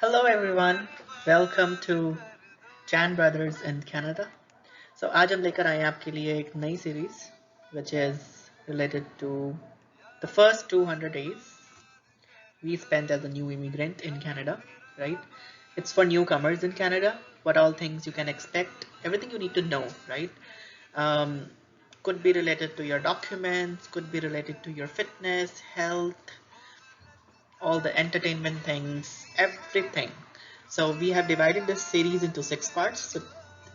Hello everyone, welcome to Chan Brothers in Canada. So आज हम लेकर आए हैं आपके लिए एक नई series which is related to the first 200 days we spent as a new immigrant in Canada, right? It's for newcomers in Canada, what all things you can expect, everything you need to know, right? Um, could be related to your documents, could be related to your fitness, health, all the entertainment things, everything. So we have divided this series into 6 parts. So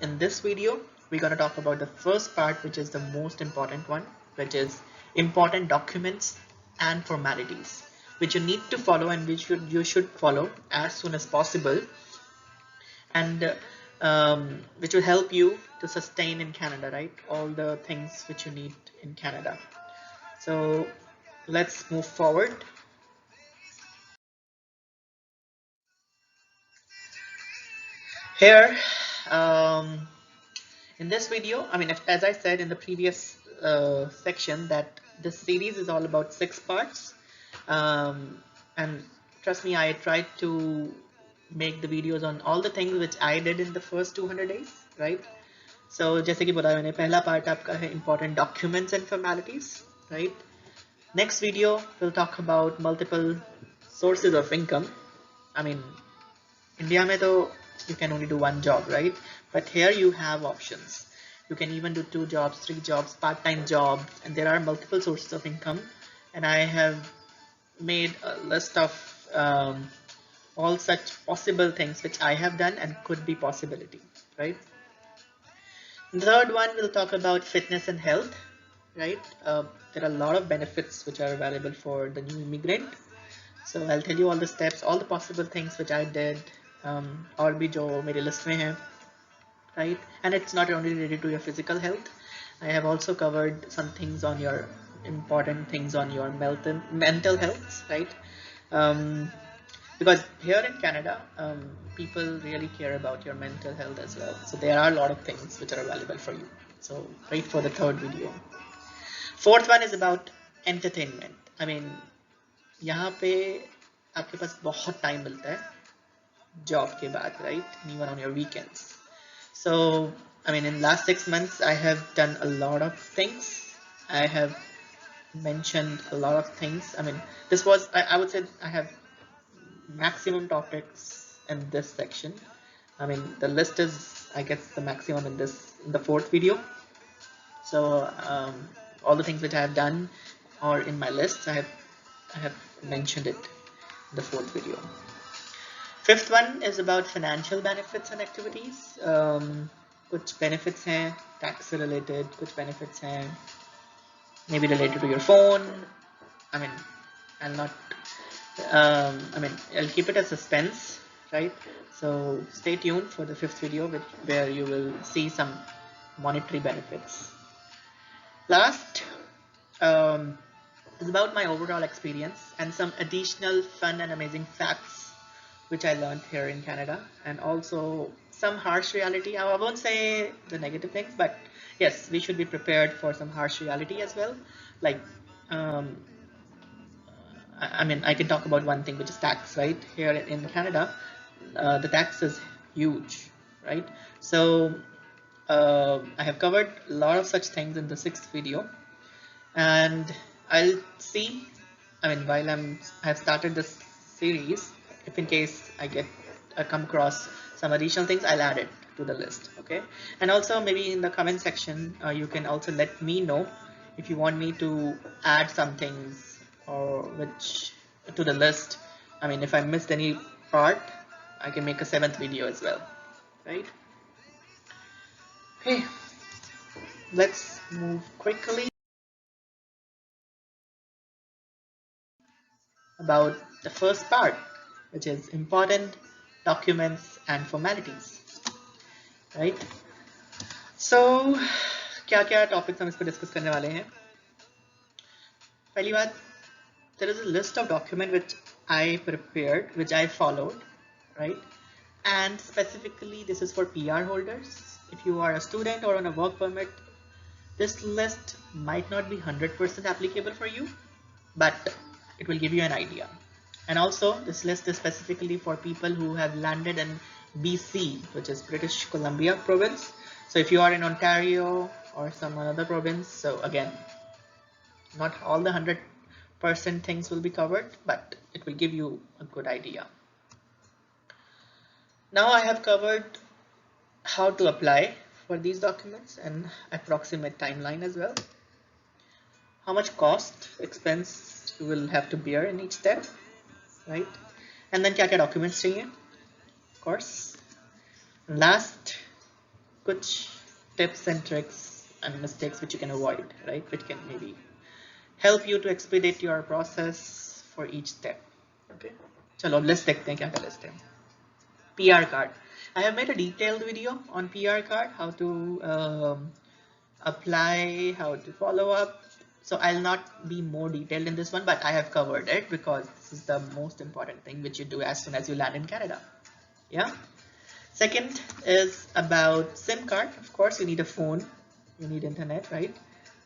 in this video, we're going to talk about the first part, which is the most important one, which is important documents and formalities, which you need to follow and which you should follow as soon as possible, and which will help you to sustain in Canada, right? All the things which you need in Canada. So let's move forward. Here, um, in this video, as I said in the previous section, that this series is all about 6 parts. And trust me, I tried to make the videos on all the things which I did in the first 200 days, right? So, जैसे कि बोला मैंने, पहला part आपका है important documents and formalities, right? Next video, we'll talk about multiple sources of income. I mean, India mein to you can only do one job, right? But here you have options. You can even do 2 jobs, 3 jobs, part-time jobs, and there are multiple sources of income. And I have made a list of all such possible things which I have done and could be possibility, right? The third one, we'll talk about fitness and health, right? There are a lot of benefits which are available for the new immigrant. So I'll tell you all the steps, all the possible things which I did, और भी जो मेरे list में है, right? And it's not only related to your physical health. I have also covered some things on your important things on your mental health, right? Um, because here in Canada, people really care about your mental health as well. So there are a lot of things which are available for you. So wait for the third video. Fourth one is about entertainment. I mean, यहाँ पे आपके पास बहुत time मिलता है job के बाद, right? And even on your weekends. So, I mean, in last 6 months, I have done a lot of things. I have mentioned a lot of things. I mean, this was, I would say I have maximum topics in this section. I mean, the list is, I guess, the maximum in the fourth video. So, all the things which I have done or in my list, I have mentioned it in the fourth video. Fifth one is about financial benefits and activities. कुछ benefits हैं tax से related, कुछ benefits हैं maybe related to your phone. I mean, I'll not. I'll keep it as suspense, right? So stay tuned for the fifth video, where you will see some monetary benefits. Last is about my overall experience and some additional fun and amazing facts which I learned here in Canada, and also some harsh reality. I won't say the negative things, but yes, we should be prepared for some harsh reality as well. Like, I can talk about one thing, which is tax, right? Here in Canada, the tax is huge, right? So I have covered a lot of such things in the sixth video, and I'll see. I mean, while I have started this series, if in case I come across some additional things, I'll add it to the list. Okay, and also maybe in the comment section, you can also let me know if you want me to add some things or which to the list. I mean, if I missed any part, I can make a seventh video as well, right? Okay, let's move quickly about the first part, which is important documents and formalities, right? So क्या क्या topics हम इस पर discuss करने वाले हैं? पहली बात, there is a list of document which I prepared, which I followed, right? And specifically this is for PR holders. If you are a student or on a work permit, this list might not be 100% applicable for you, but it will give you an idea. And also this list is specifically for people who have landed in BC, which is British Columbia province. So if you are in Ontario or some other province, so again, not all the 100% things will be covered, but it will give you a good idea. Now I have covered how to apply for these documents and approximate timeline as well. How much cost, expense you will have to bear in each step, right? And then क्या-क्या documents चाहिए, of course. Last, कुछ tips and tricks and mistakes which you can avoid, right? Which can maybe help you to expedite your process for each step. Okay. चलो list देखते हैं क्या-क्या list है. PR card. I have made a detailed video on PR card, how to apply, how to follow up. So I'll not be more detailed in this one, but I have covered it because this is the most important thing which you do as soon as you land in Canada. Yeah. Second is about SIM card. Of course, you need a phone, you need internet, right?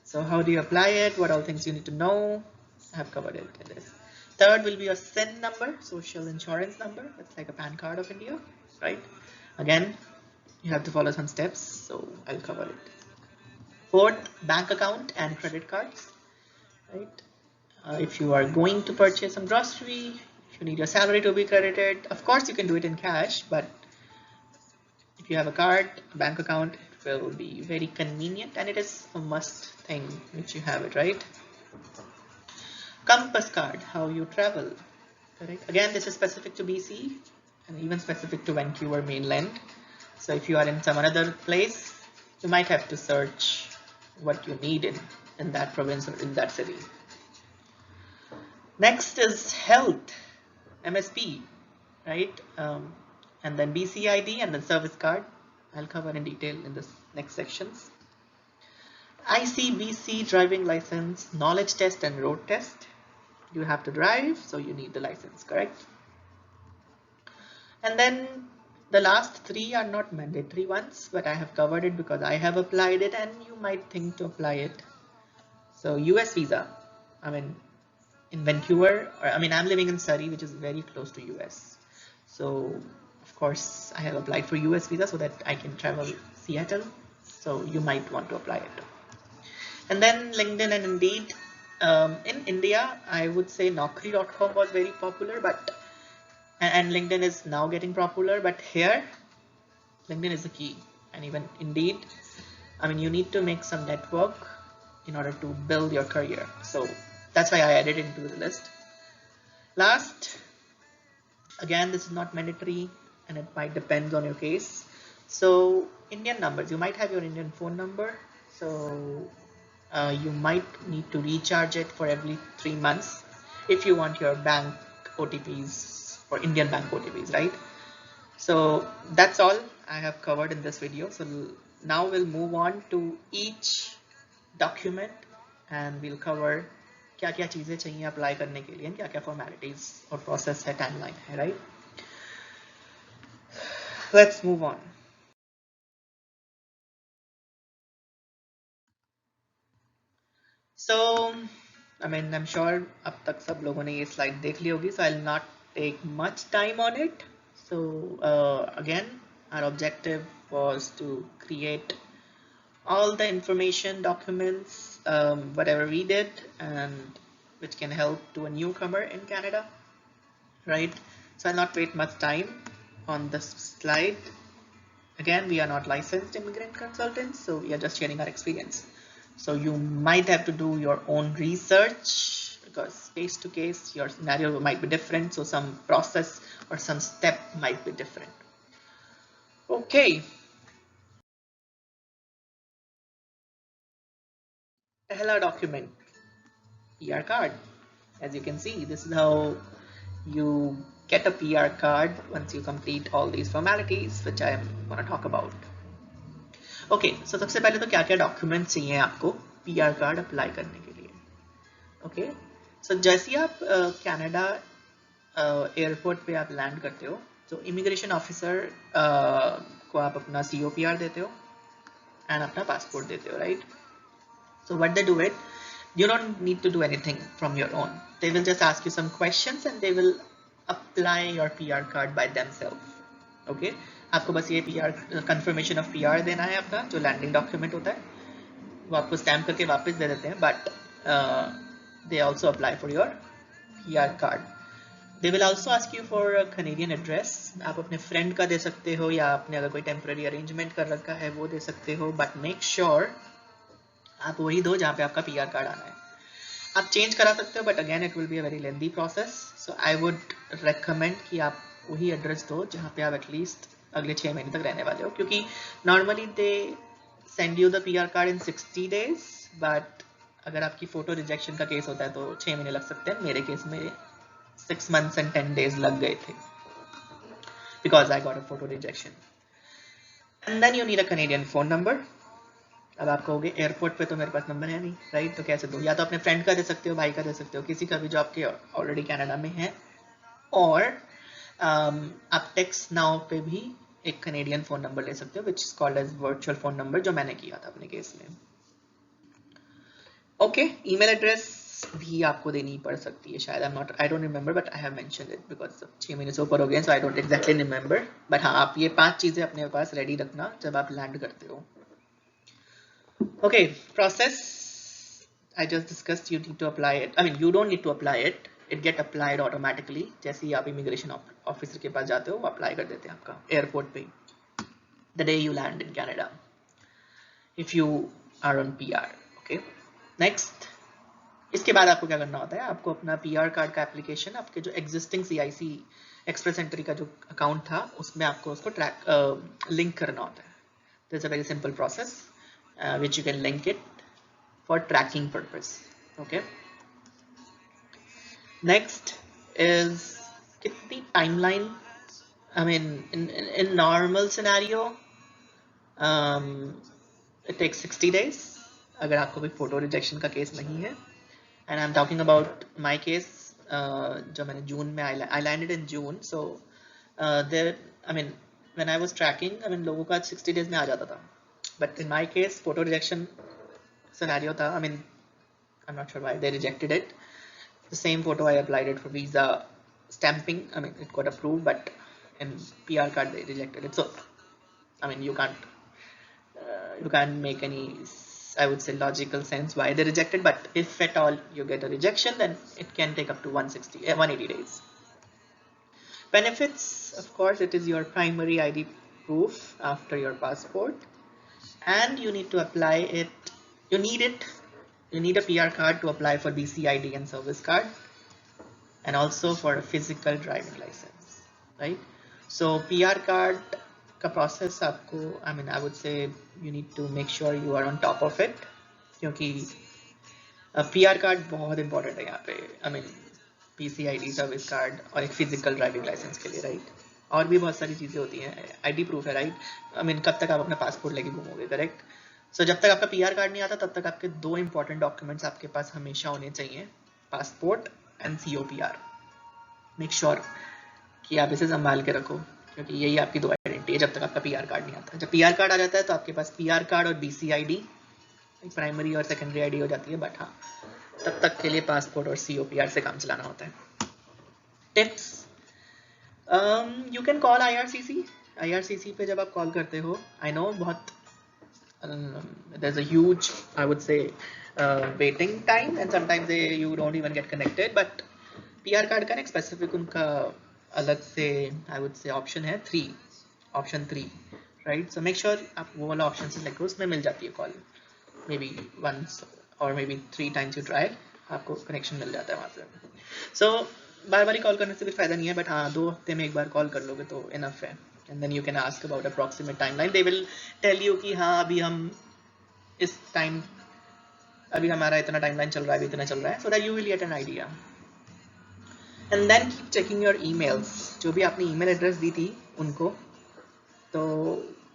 So how do you apply it? What all things you need to know? I have covered it in this. Third will be your SIN number, social insurance number. It's like a PAN card of India, right? Again, you have to follow some steps, so I'll cover it. Fourth, bank account and credit cards, right? If you are going to purchase some grocery, if you need your salary to be credited, of course you can do it in cash, but if you have a card, a bank account, it will be very convenient and it is a must thing which you have it, right? Compass card, how you travel, correct? Again, this is specific to BC and even specific to Vancouver mainland. So if you are in some another place, you might have to search what you need in that province or in that city. Next is health, MSP, right? And then BCID and then service card. I'll cover in detail in this next sections. ICBC driving license, knowledge test and road test. You have to drive, so you need the license, correct? And then the last three are not mandatory ones, but I have covered it because I have applied it and you might think to apply it. So US visa, I mean in Vancouver, or I mean I'm living in Surrey, which is very close to US. So of course I have applied for US visa so that I can travel Seattle. So you might want to apply it. And then LinkedIn and Indeed. In India, I would say Naukri.com was very popular, but and LinkedIn is now getting popular, but here LinkedIn is the key, and even Indeed. I mean, you need to make some network in order to build your career. So that's why I added it into the list. Last, again, this is not mandatory and it might depend on your case. So Indian numbers, you might have your Indian phone number. So you might need to recharge it for every 3 months if you want your bank OTPs or Indian bank OTPs, right? So that's all I have covered in this video. So now we'll move on to each document and we'll cover क्या-क्या चीजें चाहिए apply करने के लिए, क्या-क्या formalities और process है, timeline है, right? Let's move on. So, I mean, I'm sure अब तक सब लोगों ने ये slide देख ली होगी, so I'll not take much time on it. So again, our objective was to create all the information documents, whatever we did, and which can help to a newcomer in Canada, right? So I'll not wait much time on this slide. Again, we are not licensed immigrant consultants, so we are just sharing our experience. So you might have to do your own research because case to case your scenario might be different, so some process or some step might be different. Okay. Pehla document, PR card. As you can see, this is how you get a PR card once you complete all these formalities, which I am going to talk about. Okay, so सबसे पहले तो क्या-क्या documents चाहिए आपको PR card apply करने के लिए. Okay, so जैसे आप कनाडा एयरपोर्ट पे आप लैंड करते हो, तो इमिग्रेशन ऑफिसर को आप अपना COPR देते हो एंड अपना पासपोर्ट देते हो, right? So what they do it, you don't need to do anything from your own. They will just ask you some questions and they will apply your PR card by themselves. Okay, आपको बस ये PR confirmation of PR देना है अपना, जो landing document होता है वो आपको स्टैम्प करके वापस दे देते हैं, but they also apply for your PR card. They will also ask you for a Canadian address. आप अपने फ्रेंड का दे सकते हो या आपने अगर कोई टेम्पररी अरेंजमेंट कर रखा है वो दे सकते हो, बट मेक श्योर आप वही दो जहाँ पे आपका PR कार्ड आना है. आप चेंज करा सकते हो, but again it will be a very lengthy process. So I would recommend कि आप वही एड्रेस दो जहाँ पे आप एटलीस्ट अगले 6 महीने तक रहने वाले हो, क्योंकि normally they send you the PR card in 60 days, but अगर आपकी फोटो रिजेक्शन का केस होता है तो 6 महीने लग सकते हैं. मेरे केस में 6 months and 10 days लग गए थे because I got a photo rejection. And then you need a Canadian phone number. अब आप कहोगे एयरपोर्ट पे तो मेरे पास नंबर है नहीं, राइट? तो कैसे दो? या तो अपने फ्रेंड का दे सकते हो, भाई का दे सकते हो, किसी का भी जो आपके ऑलरेडी कनाडा में है, और आप टेक्स्ट नाउ पे भी एक कनेडियन फोन नंबर ले सकते हो which is called as virtual phone number, जो मैंने किया था अपने केस में. ओके, ईमेल एड्रेस भी आपको देनी पड़ सकती है शायद. I don't remember, but I have mentioned it because 6 महीने से ऊपर हो गए, so I don't exactly remember. But हाँ, आप ये 5 चीजें अपने पास रेडी रखना जब आप लैंड करते हो. Okay, process I just discussed. You need to apply it. I mean, you don't need to apply it. It get applied automatically. जैसे ही आप इमिग्रेशन ऑफिसर के पास जाते हो, वो अप्लाई कर देते हैं आपका एयरपोर्ट पे, the day you land in Canada, if you are on PR. Okay. Next, इसके बाद आपको क्या करना होता है? आपको अपना PR कार्ड का एप्लीकेशन, आपके जो एग्जिस्टिंग CIC एक्सप्रेस एंट्री का जो अकाउंट था, उसमें आपको उसको लिंक करना होता है. There's a very simple process which you can link it for tracking purpose. Okay. Next is kitni timeline. I mean, in normal scenario, it takes 60 days. अगर आपको कोई फोटो रिजेक्शन का केस नहीं है, and I'm talking about my case, जो मैंने जून में I landed in June, so there, I mean, when I was tracking, I mean, लोगों का 60 days में आ जाता था. But in my case, photo rejection scenario tha. I mean, I'm not sure why they rejected it. The same photo I applied it for visa stamping. I mean, it got approved, but in PR card they rejected it. So, I mean, you can't make any, I would say, logical sense why they rejected. But if at all you get a rejection, then it can take up to 180 days. Benefits, of course, it is your primary ID proof after your passport. And you need to apply it, you need a PR card to apply for BCID and service card, and also for a physical driving license, right? So PR card ka process aapko, I mean, I would say you need to make sure you are on top of it, kyunki PR card बहुत important है यहाँ पे. I mean, BCID, service card और एक physical driving licence के लिए, right? और भी बहुत सारी चीज़ें होती हैं. ID प्रूफ है, राइट? आई मीन, कब तक आप अपना पासपोर्ट लेके घूमोगे, करेक्ट? सो जब तक आपका PR कार्ड नहीं आता, तब तक आपके 2 इंपॉर्टेंट डॉक्यूमेंट्स आपके पास हमेशा होने चाहिए, passport and COPR. Make sure कि आप इसे संभाल के रखो, क्योंकि यही आपकी 2 आइडेंटिटी है जब तक आपका PR कार्ड नहीं आता. जब PR कार्ड आ जाता है तो आपके पास PR कार्ड और BCID, प्राइमरी और सेकेंडरी ID हो जाती है, बट हाँ, तब तक के लिए पासपोर्ट और COPR से काम चलाना होता है. Tips, you can call IRCC पे जब आप कॉल करते हो. आई नो बहुत there's a huge, I would say, waiting time, and sometimes you don't even get connected. But PR card का एक स्पेसिफिक उनका अलग से, I would say, ऑप्शन है, option 3, right? So make sure आप वो वाला ऑप्शन सेलेक्ट करो, उसमें मिल जाती है कॉल. मे बी वंस और may be 3 times you try, आपको कनेक्शन मिल जाता है वहाँ से. सो बार बार कॉल करने से भी फायदा नहीं है, बट हाँ, 2 हफ्ते में एक बार कॉल कर लोगे तो इनफ है. And then you can ask about approximate timeline. They will tell you कि हाँ, अभी हम इस टाइम, अभी हमारा इतना टाइमलाइन चल रहा है, अभी इतना चल रहा है, so that you will get an idea. And then keep checking your emails. जो भी आपने ईमेल एड्रेस दी थी उनको, तो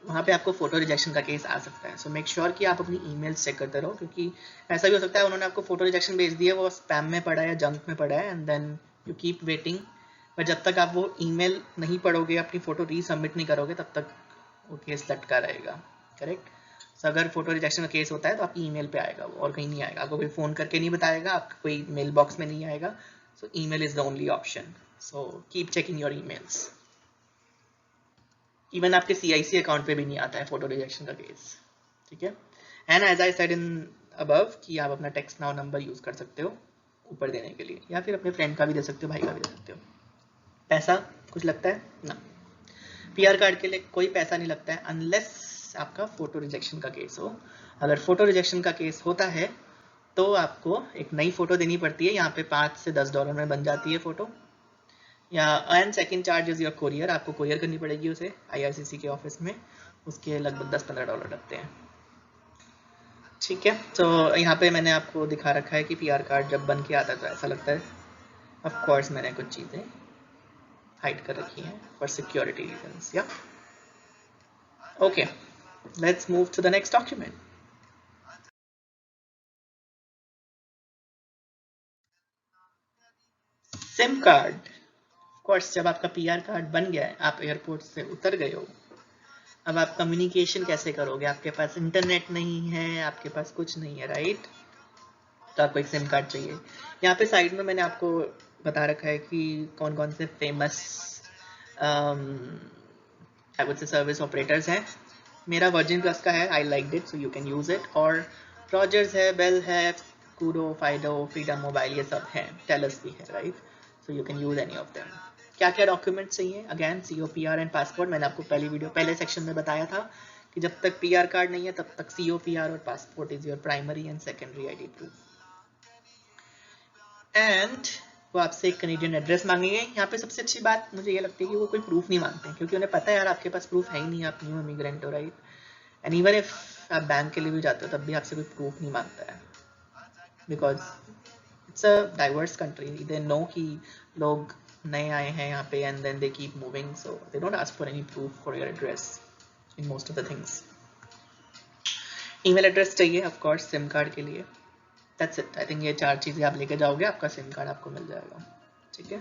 वहाँ पे आपको फोटो रिजेक्शन का केस आ सकता है. सो मेक श्योर कि आप अपनी ईमेल्स चेक करते रहो, क्योंकि ऐसा भी हो सकता है उन्होंने आपको फोटो रिजेक्शन भेज दिया, वो स्पैम में पड़ा है या जंक में पड़ा है, and then you keep waiting. पर जब तक आप वो ईमेल नहीं पढ़ोगे, अपनी फोटो रीसबमिट नहीं करोगे, तब तक वो केस लटका रहेगा, करेक्ट? सो अगर फोटो रिजेक्शन का केस होता है तो आपकी ईमेल पे आएगा वो, और कहीं नहीं आएगा. आपको कोई फोन करके नहीं बताएगा, आपका कोई मेल बॉक्स में नहीं आएगा. सो email is the only option. So keep checking your emails. Even आपके CIC अकाउंट पे भी नहीं आता है फोटो रिजेक्शन का केस, ठीक है। And as I said in above कि आप अपना टेक्स्ट नाउ नंबर यूज कर सकते हो ऊपर देने के लिए, या फिर अपने फ्रेंड का भी दे सकते हो, भाई का भी दे सकते हो। पैसा कुछ लगता है ना, PR कार्ड के लिए कोई पैसा नहीं लगता है अनलेस आपका फोटो रिजेक्शन का केस हो। अगर फोटो रिजेक्शन का केस होता है तो आपको एक नई फोटो देनी पड़ती है, यहाँ पे $5 से $10 में बन जाती है फोटो। या and second charge is your courier, आपको कोरियर करनी पड़ेगी उसे IRCC के ऑफिस में, उसके लगभग $10-15 लगते हैं, ठीक है। तो यहाँ पे मैंने आपको दिखा रखा है कि PR कार्ड जब बन के आता है तो ऐसा लगता है। ऑफ कोर्स मैंने कुछ चीज़ें हाइड कर रखी हैं फॉर सिक्योरिटी रीजंस, या okay. Let's move to the next document. Sim card. Of course जब आपका PR कार्ड बन गया है, आप एयरपोर्ट से उतर गए हो, अब आप कम्युनिकेशन कैसे करोगे? आपके पास इंटरनेट नहीं है, आपके पास कुछ नहीं है, राइट? तो आपको एक सिम कार्ड चाहिए। यहाँ पे साइड में मैंने आपको बता रखा है कि कौन कौन से फेमस आई वुड से सर्विस ऑपरेटर्स हैं। मेरा वर्जिन प्लस का है, I like it, so you can use it. और रॉजर्स है, बेल है, कूडो, फाइडो, फ्रीडम मोबाइल, ये सब हैं, टेलस भी है, right? So you can use any of them. क्या क्या डॉक्यूमेंट चाहिए? Again COPR and passport. मैंने आपको पहले सेक्शन में बताया था कि जब तक PR कार्ड नहीं है तब तक COPR और passport is your primary and secondary ID proof. And वो आपसे एक कैनेडियन एड्रेस मांगेंगे। यहाँ पे सबसे अच्छी बात मुझे ये लगती है कि वो कोई प्रूफ नहीं मांगते हैं, क्योंकि उन्हें पता है यार आपके पास प्रूफ है ही नहीं, आप न्यू इमिग्रेंट हो, राइट? एंड इवन इफ आप बैंक के लिए भी जाते हो तब भी आपसे कोई प्रूफ नहीं मांगता है, because it's a diverse country. They know कि लोग नए आए हैं यहाँ पे and then they keep moving, so they don't ask for any proof for your address in most of the things. Email address चाहिए ऑफ कोर्स सिम कार्ड के लिए। That's it. आई थिंक ये 4 चीज़ें आप लेके जाओगे, आपका सिम कार्ड आपको मिल जाएगा, ठीक है।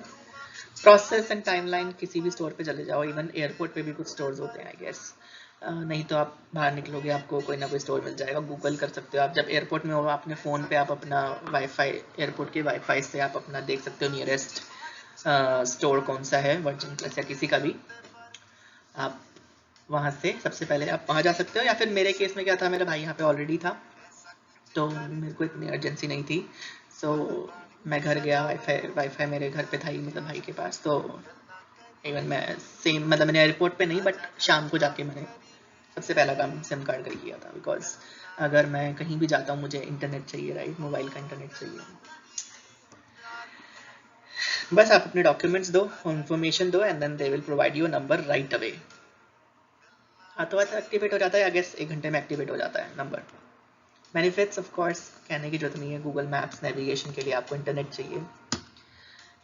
प्रोसेस एंड टाइमलाइन, किसी भी स्टोर पे चले जाओ, इवन एयरपोर्ट पे भी कुछ स्टोर्स होते हैं आई गेस, नहीं तो आप बाहर निकलोगे आपको कोई ना कोई स्टोर मिल जाएगा, गूगल कर सकते हो आप। जब एयरपोर्ट में हो अपने फ़ोन पे आप अपना वाईफाई, एयरपोर्ट के वाईफाई से आप अपना देख सकते हो नियरेस्ट स्टोर कौन सा है, वर्जिन प्लस या किसी का भी। आप वहाँ से सबसे पहले आप वहाँ जा सकते हो, या फिर मेरे केस में क्या था, मेरा भाई यहाँ पे ऑलरेडी था तो मेरे को इतनी अर्जेंसी नहीं थी, सो मैं घर गया, वाईफाई मेरे घर पे था ही, मतलब भाई के पास। तो इवन मैं सेम, मतलब मैंने एयरपोर्ट पे नहीं बट शाम को जाके मैंने सबसे पहला काम सिम कार्ड का ही किया था, बिकॉज अगर मैं कहीं भी जाता हूँ मुझे इंटरनेट चाहिए, राइट? मोबाइल का इंटरनेट चाहिए। बस आप अपने डॉक्यूमेंट्स दो, इन्फॉर्मेशन दो, and then they will provide you number right away. हाथों हाथ एक्टिवेट हो जाता है, आई गेस 1 घंटे में एक्टिवेट हो जाता है नंबर। बेनिफिट्स ऑफ कोर्स कहने की जरूरत नहीं है, गूगल मैप्स नेविगेशन के लिए आपको इंटरनेट चाहिए।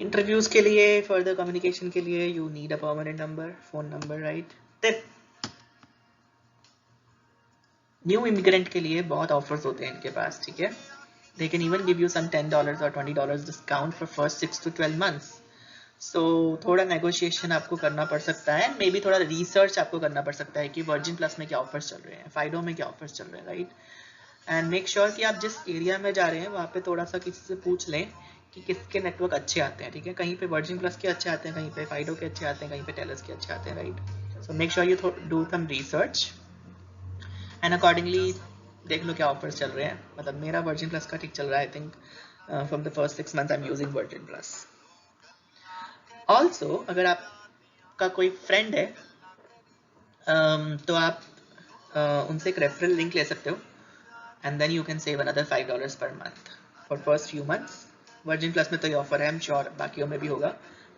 इंटरव्यूज के लिए, फर्दर कम्युनिकेशन के लिए you need a permanent number, phone number, right? Tip, new immigrant के लिए बहुत ऑफर्स होते हैं इनके पास, ठीक है। They can even give you some $10 और $20 discount for first 6 to 12 months। So थोड़ा नेगोशिएशन आपको करना पड़ सकता है, मे बी थोड़ा रिसर्च आपको करना पड़ सकता है कि वर्जिन प्लस में क्या ऑफर्स चल रहे हैं, फाइडो में क्या ऑफर्स चल रहे हैं, राइट? एंड मेक श्योर कि आप जिस एरिया में जा रहे हैं वहाँ पे थोड़ा सा किसी से पूछ लें कि किसके नेटवर्क अच्छे आते हैं, ठीक है। कहीं पे वर्जिन प्लस के अच्छे आते हैं, कहीं पे फाइडो के अच्छे आते हैं, कहीं पे टेलस के अच्छे आते हैं, right? So make sure you do some research and accordingly देख लो क्या ऑफर्स चल रहे हैं। मतलब मेरा वर्जिन प्लस का ठीक चल रहा है, I think from the first 6 months I am using virgin plus. Also अगर आपका कोई फ्रेंड है तो आप उनसे एक रेफरल लिंक ले सकते हो, and then you can save another $5 पर month for first few months. Virgin Plus में तो ये ऑफर है, आई एम श्योर बाकियों में भी होगा,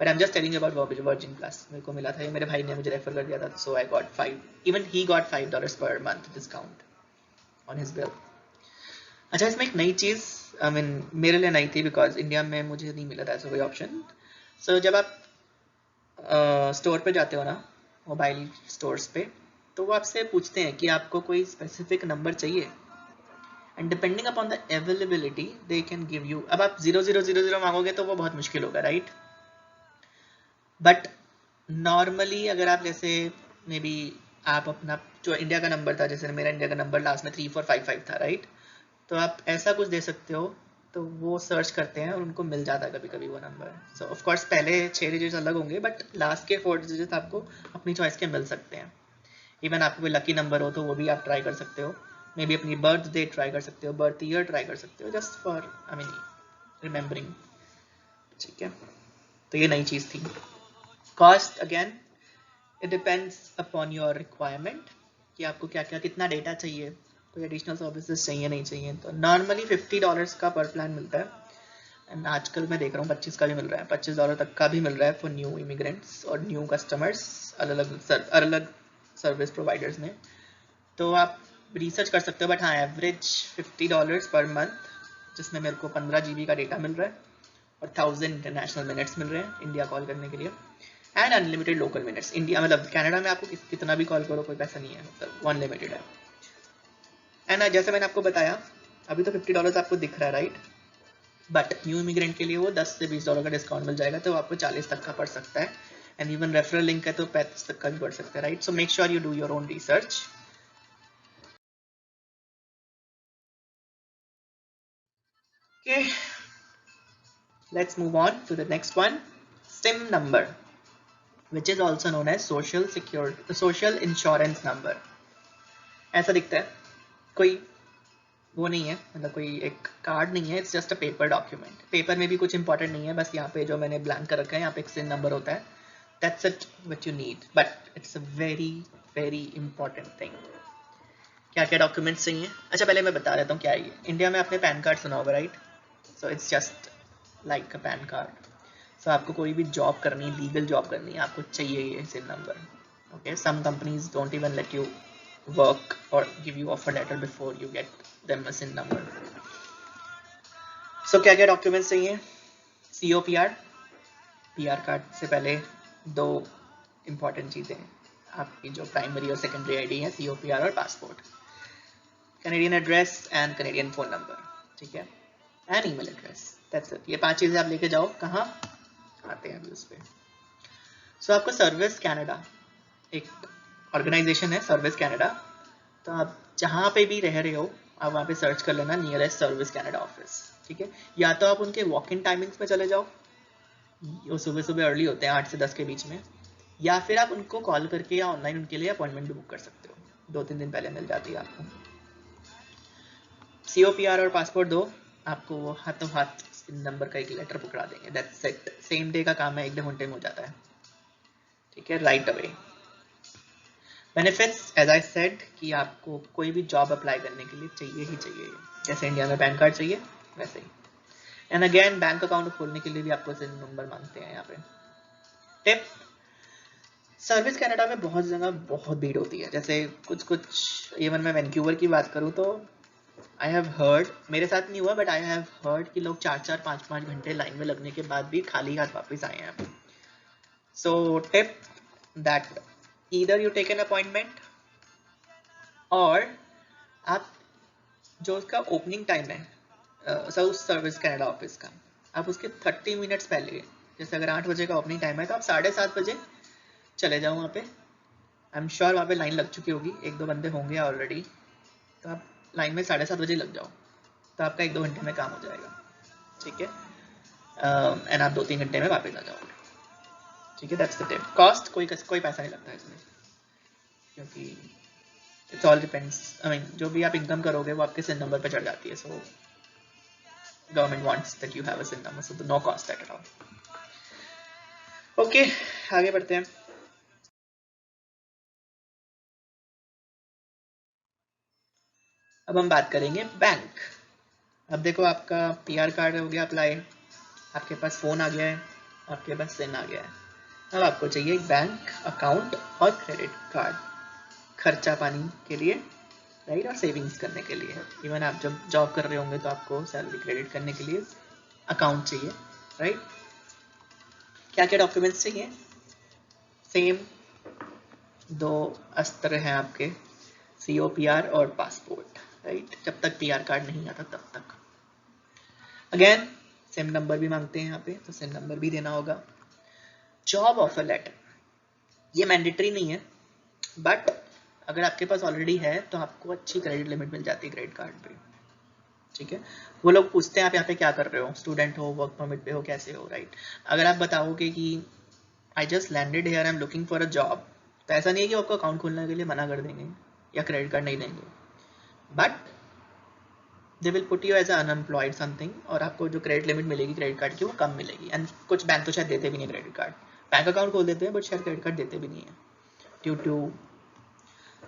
but I am just telling about virgin plus. मेरे को मिला था ये, मेरे भाई ने मुझे रेफर कर दिया था, so I got 5, even he got $5 पर month discount on his bill. अच्छा, इसमें एक नई चीज़, आई मीन मेरे लिए नई थी, बिकॉज इंडिया में मुझे नहीं मिला था ऐसा कोई ऑप्शन। सो जब आप स्टोर पे जाते हो ना, मोबाइल स्टोर्स पे, तो वो आपसे पूछते हैं कि आपको कोई स्पेसिफिक नंबर चाहिए, and depending upon the availability they can give you. अब आप 0000 मांगोगे तो वो बहुत मुश्किल होगा, राइट? बट नॉर्मली अगर आप जैसे मे बी आप अपना जो इंडिया का नंबर था, जैसे मेरा इंडिया का नंबर लास्ट में 3455 था, राइट? तो आप ऐसा कुछ दे सकते हो तो वो सर्च करते हैं और उनको मिल जाता है कभी कभी वो नंबर। सो ऑफ कोर्स पहले 6 डिजिट्स अलग होंगे, बट लास्ट के 4 डिजिट्स आपको अपनी चॉइस के मिल सकते हैं। इवन आपको कोई लकी नंबर हो तो वो भी आप ट्राई कर सकते हो, मे बी अपनी बर्थ डेट ट्राई कर सकते हो, बर्थ ईयर ट्राई कर सकते हो, just for I mean remembering. ठीक है, तो ये नई चीज़ थी। Cost again it depends upon your requirement कि आपको क्या क्या कितना डेटा चाहिए, कोई एडिशनल सर्विसेज चाहिए नहीं चाहिए। तो नॉर्मली $50 का पर प्लान मिलता है, एंड आजकल मैं देख रहा हूँ 25 का भी मिल रहा है, $25 तक का भी मिल रहा है फॉर न्यू इमिग्रेंट्स और न्यू कस्टमर्स अलग सर्विस प्रोवाइडर्स में। तो आप रिसर्च कर सकते हो, बट हाँ एवरेज $50 पर मंथ, जिसमें मेरे को 15 GB का डेटा मिल रहा है और 1000 इंटरनेशनल मिनट्स मिल रहे हैं इंडिया कॉल करने के लिए, and unlimited local minutes. India मतलब कनाडा में आपको कितना भी कॉल करो कोई पैसा नहीं है, मतलब अनलिमिटेड है। एंड जैसे मैंने आपको बताया अभी तो $50 आपको दिख रहा है, राइट, बट न्यू इमिग्रेंट के लिए वो $10 से $20 का डिस्काउंट मिल जाएगा, तो आपको 40 तक का पड़ सकता है। एंड इवन रेफरल लिंक है तो 35 तक का भी पड़ सकता है, right. So make sure you do your own research. Okay, let's move on to the next one, SIM number, which is also known as social insurance number। ऐसा दिखता है, कोई वो नहीं है, मतलब कोई एक कार्ड नहीं है, it's just a paper document. Paper में भी कुछ इंपॉर्टेंट नहीं है, बस यहाँ पे जो मैंने ब्लैंक कर रखा है यहाँ पे एक सिन नंबर होता है, that's it what you need, but it's a very very important thing. क्या क्या डॉक्यूमेंट्स चाहिए, अच्छा पहले मैं बता देता हूँ क्या है ये। इंडिया में आपने पैन कार्ड सुना होगा, right, so it's just like a PAN card. So आपको कोई भी जॉब करनी है, लीगल जॉब करनी है, आपको चाहिए ये SIN number. Okay, some companies don't even let you work or give you offer letter before you get them a SIN number। So क्या क्या डॉक्यूमेंट्स चाहिए, COPR, PR कार्ड से पहले 2 इंपॉर्टेंट चीजें, आपकी जो प्राइमरी और सेकेंडरी आईडी है, COPR और passport, Canadian address and Canadian phone number, ठीक है, and email address, that's it. ये 5 चीजें आप लेके जाओ, कहाँ आते हैं अभी उस पर। सो आपको सर्विस कनाडा एक ऑर्गेनाइजेशन है, सर्विस कनाडा, तो आप जहाँ पे भी रह रहे हो आप वहाँ पे सर्च कर लेना नियरेस्ट सर्विस कनाडा ऑफिस, ठीक है। या तो आप उनके वॉक इन टाइमिंग्स में चले जाओ, वो सुबह सुबह अर्ली होते हैं 8 से 10 के बीच में, या फिर आप उनको कॉल करके या ऑनलाइन उनके लिए अपॉइंटमेंट भी बुक कर सकते हो, 2-3 दिन पहले मिल जाती है आपको। COPR और पासपोर्ट दो, आपको वो हाथों हाथ नंबर का एक लेटर पकड़ा देंगे, दैट्स इट। सेम डे का काम है, 1-2 घंटे में हो जाता है, ठीक है, right away. Benefits as I said कि आपको कोई भी जॉब अप्लाई करने के लिए चाहिए ही चाहिए, जैसे इंडिया में पैन कार्ड चाहिए वैसे ही। एंड अगेन बैंक अकाउंट खोलने के लिए भी आपको सिन नंबर मांगते हैं यहाँ पे। टिप, सर्विस कनाडा में बहुत जगह बहुत भीड़ होती है, जैसे कुछ इवन मैं वैंकूवर की बात करूँ तो आई हैव हर्ड, मेरे साथ नहीं हुआ बट आई हैव हर्ड कि लोग 4-4, 5-5 घंटे लाइन में लगने के बाद भी खाली हाथ वापस आए हैं। So tip that either you take an appointment और आप जो उसका ओपनिंग टाइम है साउथ सर्विस कनाडा ऑफिस का, आप उसके 30 मिनट्स पहले, जैसे अगर 8 बजे का ओपनिंग टाइम है तो आप 7:30 बजे चले जाओ वहाँ पे। आई एम श्योर वहाँ पे लाइन लग चुकी होगी, 1-2 बंदे होंगे ऑलरेडी, तो आप लाइन में 7:30 बजे लग जाओ, तो आपका 1-2 घंटे में काम हो जाएगा, ठीक है। एंड आप 2-3 घंटे में वापस आ जाओगे, ठीक है, दैट्स द टिप। कॉस्ट कोई पैसा नहीं लगता है इसमें, क्योंकि it's all depends, I mean जो भी आप इनकम करोगे वो आपके सिन नंबर पे चढ़ जाती है। So government wants that you have a SIN number, so no cost at all. Okay, आगे बढ़ते हैं। अब हम बात करेंगे बैंक। अब देखो आपका PR कार्ड हो गया अप्लाई, आपके पास फोन आ गया है, आपके पास सिन आ गया है, अब आपको चाहिए बैंक अकाउंट और क्रेडिट कार्ड, खर्चा पानी के लिए, राइट, और सेविंग्स करने के लिए। इवन आप जब जॉब कर रहे होंगे तो आपको सैलरी क्रेडिट करने के लिए अकाउंट चाहिए, राइट। क्या क्या डॉक्यूमेंट्स चाहिए, सेम 2 अस्त्र हैं आपके, COPR और पासपोर्ट, राइट, जब तक PR कार्ड नहीं आता तब तक। अगेन सिम नंबर भी मांगते हैं यहाँ पे, तो सिम नंबर भी देना होगा। जॉब ऑफर लेटर, ये मैंडेटरी नहीं है, बट अगर आपके पास ऑलरेडी है तो आपको अच्छी क्रेडिट लिमिट मिल जाती है क्रेडिट कार्ड पे, ठीक है, वो लोग पूछते हैं आप यहाँ पे क्या कर रहे हो, स्टूडेंट हो, वर्क परमिट पे हो, कैसे हो, राइट। अगर आप बताओगे कि I just landed here, I am looking for a job, तो ऐसा नहीं है कि आपको अकाउंट खोलने के लिए मना कर देंगे या क्रेडिट कार्ड नहीं देंगे, but they will put you as unemployed something, और आपको जो क्रेडिट लिमिट मिलेगी क्रेडिट कार्ड की वो कम मिलेगी। एंड कुछ बैंक तो शायद देते भी नहीं क्रेडिट कार्ड, बैंक अकाउंट खोल देते हैं बट शायद क्रेडिट कार्ड देते भी नहीं है, due to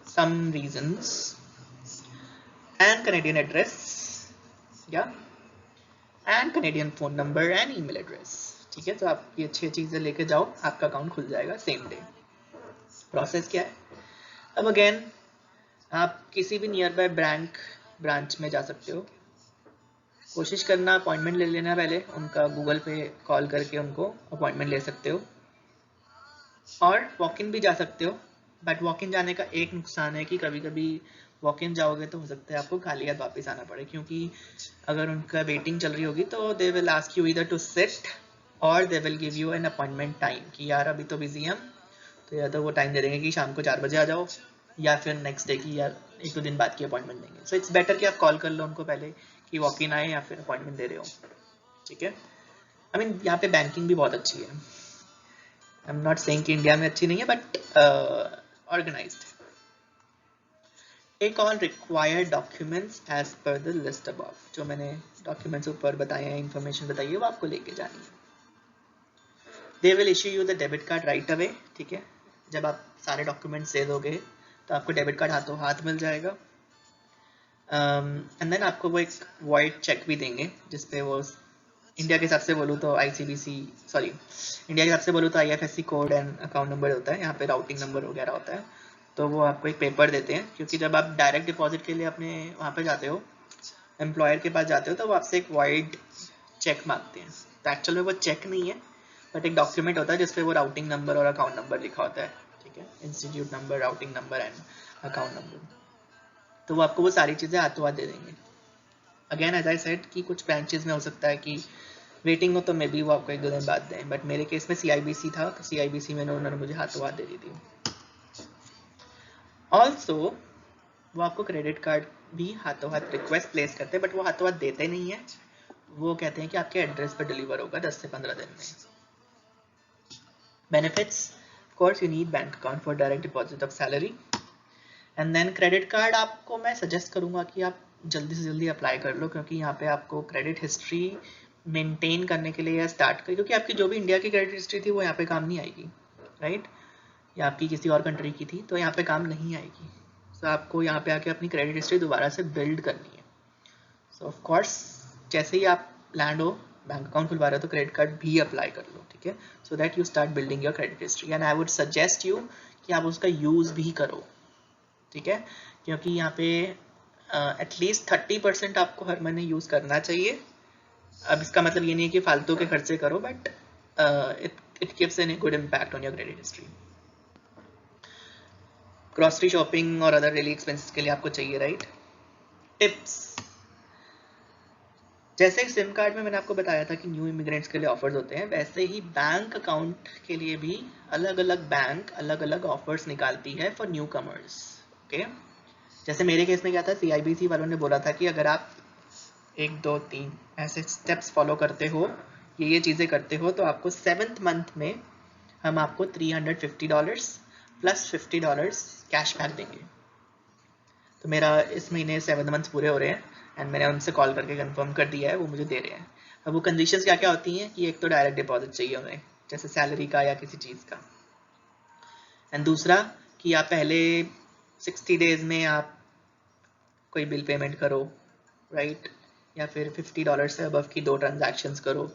some reasons. And Canadian address या and Canadian phone number and email address, ठीक है। तो आप ये अच्छी चीज़ें लेके जाओ, आपका अकाउंट खुल जाएगा सेम डे। प्रोसेस क्या है, अब अगेन आप किसी भी नियर बाय ब्रांच में जा सकते हो, कोशिश करना अपॉइंटमेंट ले लेना पहले, उनका गूगल पे कॉल करके उनको अपॉइंटमेंट ले सकते हो, और वॉक इन भी जा सकते हो। बट वॉक इन जाने का एक नुकसान है कि कभी कभी वॉक इन जाओगे तो हो सकता है आपको खाली हाथ वापस आना पड़े, क्योंकि अगर उनका वेटिंग चल रही होगी तो they will ask you either to sit or they will give you an appointment time कि यार अभी तो बिजी हम, तो या तो वो टाइम दे देंगे कि शाम को 4 बजे आ जाओ, या फिर नेक्स्ट डे की यार 1-2 दिन बाद की अपॉइंटमेंट देंगे। सो इट्स बेटर कि आप कॉल कर लो उनको पहले कि वॉक इन आए या फिर अपॉइंटमेंट दे रहे हो, ठीक है। आई मीन यहाँ पे बैंकिंग भी बहुत अच्छी है, आई एम नॉट सेइंग कि इंडिया में अच्छी नहीं है, but organised. Take all required documents as per the list above, जो मैंने डॉक्यूमेंट्स ऊपर बताए हैं, इन्फॉर्मेशन बताई है, वो आपको लेके जानी है। They will issue you the debit card right away, ठीक है। जब आप सारे डॉक्यूमेंट्स दे दोगे तो आपको डेबिट कार्ड हाथों हाथ मिल जाएगा। एंड देन आपको वो एक वाइट चेक भी देंगे जिसपे वो इंडिया के हिसाब से बोलूँ तो ICBC, सॉरी इंडिया के हिसाब से बोलूँ तो IFSC code and account number होता है, यहाँ पे राउटिंग नंबर वगैरह होता है। तो वो आपको एक पेपर देते हैं, क्योंकि जब आप डायरेक्ट डिपॉजिट के लिए अपने वहाँ पे जाते हो, एम्प्लॉयर के पास जाते हो, तो वो आपसे एक वाइड चेक मांगते हैं। तो एक्चुअल में वो चेक नहीं है, बट एक डॉक्यूमेंट होता है जिसपे वो राउटिंग नंबर और अकाउंट नंबर लिखा होता है, ठीक है, institute number, routing number and account number. तो वो आपको वो सारी चीज़ें हाथों हाथ दे देंगे। अगेन एज आई सेड कि कुछ ब्रांचेज में हो सकता है कि वेटिंग हो तो मे बी वो आपको 1-2 दिन बाद दें, बट मेरे केस में CIBC था, तो CIBC में उन्होंने मुझे हाथों हाथ दे दी थी। ऑल्सो वो आपको क्रेडिट कार्ड भी हाथों हाथ रिक्वेस्ट प्लेस करते हैं, बट वो हाथों हाथ देते नहीं है, वो कहते हैं कि आपके एड्रेस पर डिलीवर होगा 10 से 15 दिन में। Benefits, of course you need bank account for direct deposit of salary. And then credit card आपको मैं सजेस्ट करूंगा कि आप जल्दी से जल्दी अप्लाई कर लो, क्योंकि यहाँ पे आपको क्रेडिट हिस्ट्री मेंटेन करने के लिए या स्टार्ट कर, क्योंकि आपकी जो भी इंडिया की क्रेडिट हिस्ट्री थी वो यहाँ पे काम नहीं आएगी, राइट, या आपकी किसी और कंट्री की थी तो यहाँ पे काम नहीं आएगी। तो आपको यहाँ पे आके अपनी क्रेडिट हिस्ट्री दोबारा से बिल्ड करनी है। सो ऑफ कोर्स जैसे ही आप लैंड हो, बैंक अकाउंट खुलवा रहे हो, तो क्रेडिट कार्ड भी अप्लाई कर लो, ठीक है, so that you start building your credit history. And I would suggest you कि आप उसका यूज़ भी करो, ठीक है, क्योंकि यहाँ पे एटलीस्ट 30% आपको हर महीने यूज़ करना चाहिए। अब इसका मतलब ये नहीं है कि फालतू के खर्चे करो, but it gives an good impact on your credit history. Grocery shopping और अदर डेली एक्सपेंसेस के लिए आपको चाहिए, राइट। टिप्स, जैसे सिम कार्ड में मैंने आपको बताया था कि न्यू इमिग्रेंट्स के लिए ऑफर्स होते हैं, वैसे ही बैंक अकाउंट के लिए भी अलग अलग बैंक अलग अलग ऑफर्स निकालती है फॉर न्यू कमर्स, ओके। जैसे मेरे केस में क्या था, CIBC वालों ने बोला था कि अगर आप 1, 2, 3 ऐसे स्टेप्स फॉलो करते हो, ये चीज़ें करते हो, तो आपको 7th मंथ में हम आपको $350 प्लस $50 कैश बैक देंगे। तो मेरा इस महीने 7 मंथ्स पूरे हो रहे हैं एंड मैंने उनसे कॉल करके कंफर्म कर दिया है, वो मुझे दे रहे हैं। अब वो कंडीशंस क्या क्या होती हैं कि एक तो डायरेक्ट डिपॉजिट चाहिए हमें, जैसे सैलरी का या किसी चीज़ का, एंड दूसरा कि आप पहले 60 डेज में आप कोई बिल पेमेंट करो, राइट, या फिर $50 से अबव की 2 ट्रांजैक्शंस करो,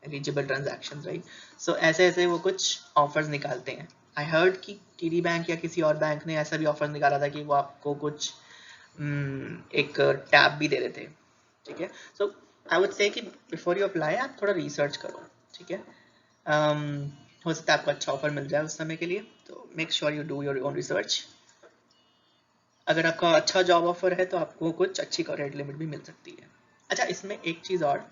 एलिजिबल ट्रांजैक्शन, राइट। सो ऐसे ऐसे वो कुछ ऑफर्स निकालते हैं। आई हर्ड कि TD बैंक या किसी और बैंक ने ऐसा भी ऑफर निकाला था कि वो आपको कुछ एक टैब भी दे रहे थे, ठीक है। सो आई वुड से कि बिफोर यू अप्लाई आप थोड़ा रिसर्च करो, ठीक है। हो सकता है आपको अच्छा ऑफर मिल जाए उस समय के लिए, तो make sure you do your own research. अगर आपका अच्छा जॉब ऑफर है तो आपको कुछ अच्छी क्रेडिट लिमिट भी मिल सकती है। अच्छा, इसमें एक चीज़ और,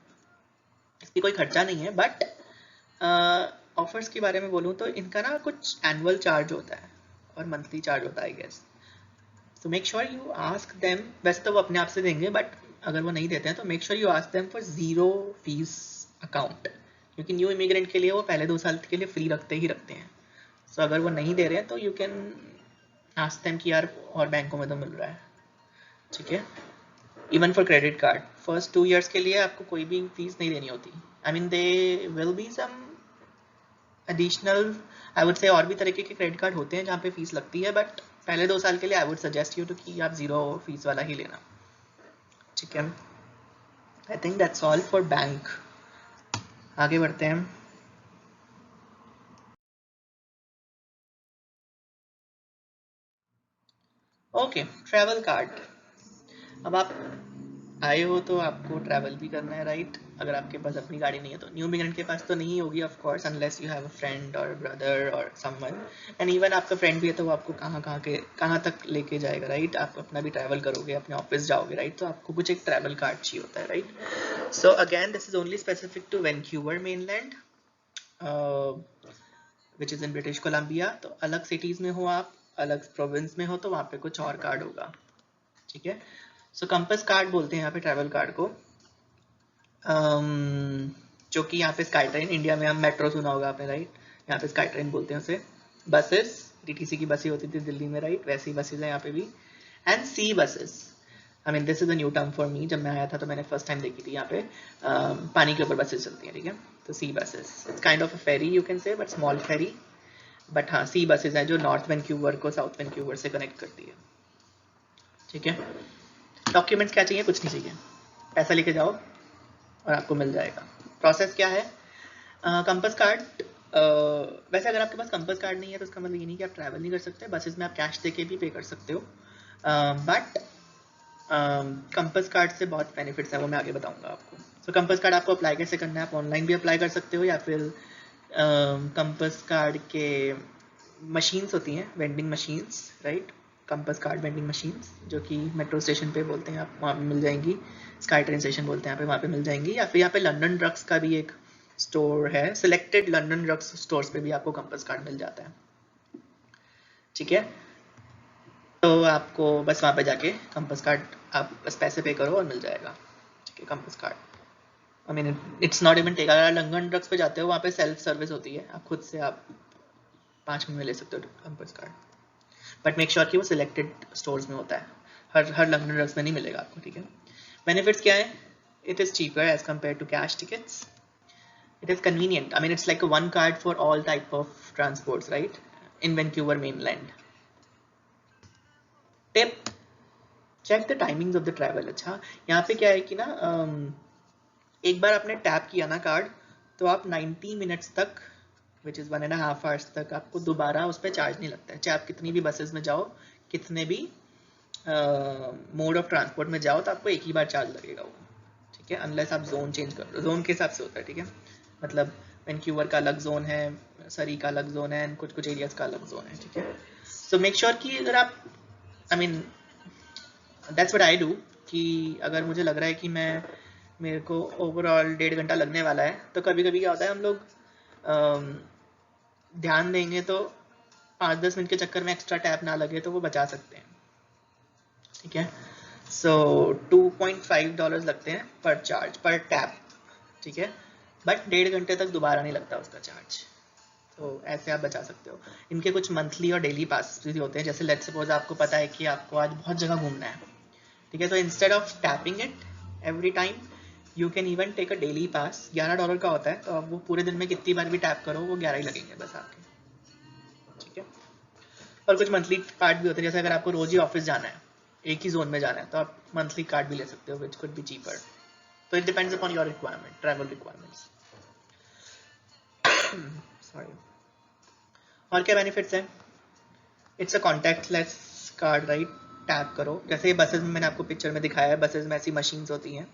इसकी कोई खर्चा नहीं है, बट ऑफर्स के बारे में बोलूँ तो इनका ना कुछ एनुअल चार्ज होता है और मंथली चार्ज होता है, आई गेस। तो make sure you ask them, वैसे तो वो अपने आप से देंगे, बट अगर वो नहीं देते हैं तो make sure you ask them for 0 fees account, क्योंकि न्यू इमिग्रेंट के लिए वो पहले 2 साल के लिए फ्री रखते ही रखते हैं। सो अगर वो नहीं दे रहे हैं तो यू कैन आस्क देम कि यार और बैंकों में तो मिल रहा है, ठीक है। Even for credit card first 2 years के लिए आपको कोई भी फीस नहीं देनी होती। I mean they will be some additional, I would say और भी तरीके के क्रेडिट कार्ड होते हैं जहाँ पे फीस लगती है, बट पहले 2 साल के लिए I would suggest you to कि आप 0 फीस वाला ही लेना, ठीक है। I think that's all for bank. आगे बढ़ते हैं। Okay, travel card. अब आप आए हो तो आपको ट्रैवल भी करना है, राइट? अगर आपके पास अपनी गाड़ी नहीं है तो, न्यू इमिग्रेंट के पास तो नहीं होगी of course, unless you have a friend और ब्रदर और समवन, एंड इवन आपका फ्रेंड भी है तो वो आपको कहाँ तक लेके जाएगा, राइट? आप अपना भी ट्रैवल करोगे, अपने ऑफिस जाओगे, राइट? तो आपको कुछ एक ट्रैवल कार्ड चाहिए होता है, right? So again this is only specific to Vancouver mainland which is in British Columbia. तो अलग सिटीज में हो आप, अलग प्रोविंस में हो तो वहाँ पे कुछ और कार्ड होगा, ठीक है। सो कंपास कार्ड बोलते हैं यहाँ पे ट्रैवल कार्ड को, जो कि यहाँ पे स्काई ट्रेन, इंडिया में हम मेट्रो सुना होगा आपने, राइट? यहाँ पे स्काई ट्रेन बोलते हैं उसे। बसेस, डीटीसी की बसें होती थी दिल्ली में, राइट? वैसी बसेस हैं यहाँ पे भी। And sea buses, I mean this is a new term for me, जब मैं आया था तो मैंने फर्स्ट टाइम देखी थी यहाँ पे पानी के ऊपर बसेस चलती हैं, ठीक है। तो sea buses, it's kind of a ferry you can say, but small ferry. But हाँ, सी बसेस हैं जो नॉर्थ वैंकूवर को साउथ वैंकूवर से कनेक्ट करती है, ठीक है। डॉक्यूमेंट्स क्या चाहिए? कुछ नहीं चाहिए, पैसा लेके जाओ और आपको मिल जाएगा। प्रोसेस क्या है? कंपास कार्ड, वैसे अगर आपके पास कंपास कार्ड नहीं है तो उसका मतलब ये नहीं कि आप ट्रैवल नहीं कर सकते, बसेस में आप कैश दे के भी पे कर सकते हो, बट कंपास कार्ड से बहुत बेनिफिट्स हैं, वो मैं आगे बताऊंगा आपको। सो कंपास कार्ड आपको अप्लाई कैसे करना है? आप ऑनलाइन भी अप्लाई कर सकते हो, या फिर कंपास कार्ड के मशीन्स होती हैं, vending machines, right? Compass card vending machines जो कि मेट्रो स्टेशन पे बोलते हैं, आप वहाँ पे मिल जाएंगी। स्काई ट्रेन स्टेशन बोलते हैं यहाँ पे, वहाँ पे मिल जाएंगी। या फिर यहाँ पे लंदन ड्रग्स का भी एक स्टोर है, सिलेक्टेड लंदन ड्रग्स स्टोर्स पे भी आपको कंपास कार्ड मिल जाता है, ठीक है। तो आपको बस वहाँ पे जाके कंपास कार्ड, आप बस पैसे पे करो और मिल जाएगा, ठीक है, Compass card. I mean it's not even take, अगर लंदन ड्रग्स पे जाते हो वहाँ पे सेल्फ सर्विस होती है, आप खुद से आप 5 मिनट में ले सकते हो compass card, but make sure कि वो सिलेक्टेड स्टोर्स में होता है, हर लंदन ड्रग्स में नहीं मिलेगा आपको, ठीक है। बेनिफिट्स क्या है? It is cheaper as compare to cash tickets, it is convenient, I mean it's like one card for all type of transports, right, in Vancouver mainland. Tip, check the timings of the travel. अच्छा, यहाँ पे क्या है कि ना एक बार आपने tap किया ना कार्ड, तो आप 90 मिनट्स तक, विच इज़ 1.5 hours तक, आपको दोबारा उस पर चार्ज नहीं लगता है। चाहे आप कितनी भी बसेस में जाओ, कितने भी मोड ऑफ ट्रांसपोर्ट में जाओ, तो आपको एक ही बार चार्ज लगेगा वो, ठीक है, अनलेस आप जोन चेंज कर लो। जोन के हिसाब से होता है, ठीक है। मतलब वैंकूवर का अलग जोन है, सरी का अलग जोन है, कुछ कुछ एरियाज का अलग जोन है, ठीक है। सो मेक श्योर कि अगर आप, I mean that's what I do, कि अगर मुझे लग रहा है कि मेरे को ओवरऑल 1.5 घंटा लगने वाला है, तो कभी कभी क्या होता है, हम लोग ध्यान देंगे तो 5-10 मिनट के चक्कर में एक्स्ट्रा टैप ना लगे तो वो बचा सकते हैं, ठीक है। सो $2.5 लगते हैं पर चार्ज, पर टैप, ठीक है, बट 1.5 घंटे तक दोबारा नहीं लगता उसका चार्ज, तो ऐसे आप बचा सकते हो। इनके कुछ मंथली और डेली पास भी होते हैं, जैसे लेट्स सपोज आपको पता है कि आपको आज बहुत जगह घूमना है, ठीक है, तो instead of tapping it every time, you can even take a daily pass. $11 का होता है, तो आप वो पूरे दिन में कितनी बार भी टैप करो वो 11 ही लगेंगे बस आपके, ठीक है। और कुछ मंथली कार्ड भी होते हैं, जैसे अगर आपको रोज ही ऑफिस जाना है, एक ही जोन में जाना है, तो आप मंथली कार्ड भी ले सकते हो, विच कुड बी चीपर। तो it depends upon your requirement, travel requirements. Sorry. और क्या बेनिफिट्स हैं? It's a contactless card, right? Tap करो, जैसे बसेस में मैंने आपको पिक्चर में दिखाया है, बसेस में ऐसी मशीन्स होती हैं,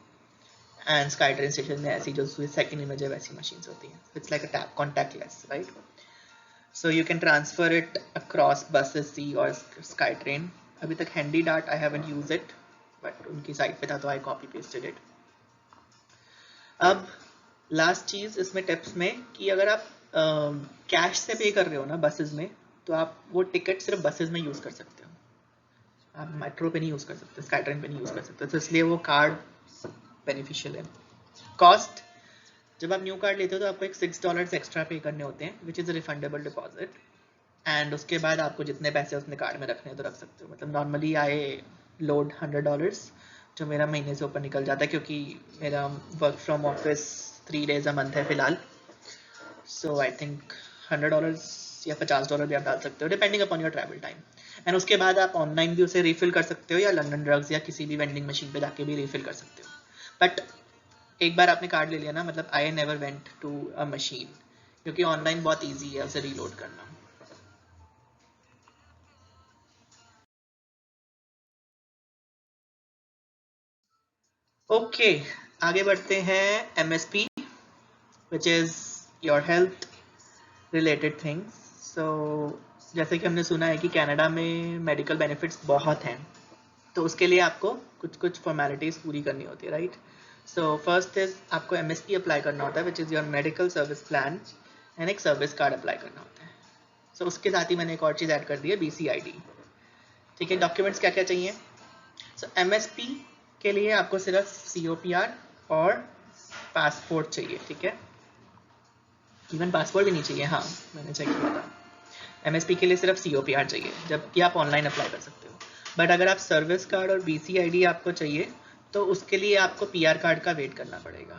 एंड स्काई ट्रेन स्टेशन में ऐसी जो सेकंड इमेज है वैसी मशीन्स होती हैं। It's like a tap, contactless, right? So you can transfer it across buses, sea or sky train. अभी तक handy dart I haven't used it, but उनकी साइट पे था तो I copy pasted it. अब लास्ट चीज इसमें टिप्स में, कि अगर आप कैश से पे कर रहे हो ना बसेस में, तो आप वो टिकट सिर्फ बसेस में यूज कर सकते हो, आप मेट्रो पे नहीं यूज कर सकते, स्काई ट्रेन पे नहीं यूज कर सकते, तो इसलिए वो कार्ड बेनिफिशियल है। कॉस्ट, जब आप न्यू कार्ड लेते हो तो आपको एक $6 एक्स्ट्रा पे करने होते हैं which is a refundable deposit, and उसके बाद आपको जितने पैसे उसने कार्ड में रखने हैं तो रख सकते हो। मतलब नॉर्मली आई लोड $100 जो मेरा महीने से ऊपर निकल जाता है, क्योंकि मेरा work from office 3 days a month है फिलहाल। सो आई थिंक $100 या $50 भी आप डाल सकते हो depending upon your travel time. And उसके बाद आप ऑनलाइन भी उसे रिफिल कर सकते हो या लंदन ड्रग्स या किसी भी वेंडिंग मशीन पे जाके भी रिफिल कर सकते हो। बट एक बार आपने कार्ड ले लिया ना, मतलब I never went to a machine, क्योंकि ऑनलाइन बहुत ईजी है उसे रीलोड करना। ओके, आगे बढ़ते हैं MSP which is your health related things. So जैसे कि हमने सुना है कि कनाडा में मेडिकल बेनिफिट्स बहुत हैं, तो उसके लिए आपको कुछ कुछ फॉर्मेलिटीज़ पूरी करनी होती है, राइट। सो फर्स्ट इज आपको MSP अप्लाई करना होता है विच is your medical service plan, and एक सर्विस कार्ड अप्लाई करना होता है। सो उसके साथ ही मैंने एक और चीज़ ऐड कर दी है, BCID। ठीक है, डॉक्यूमेंट्स क्या क्या चाहिए। सो MSP के लिए आपको सिर्फ COPR और पासपोर्ट चाहिए, ठीक है। इवन पासपोर्ट भी नहीं चाहिए, हाँ मैंने चेक किया था। MSP के लिए सिर्फ COPR चाहिए, जबकि आप ऑनलाइन अप्लाई कर सकते हो। बट अगर आप सर्विस कार्ड और BCID आपको चाहिए तो उसके लिए आपको PR कार्ड का वेट करना पड़ेगा,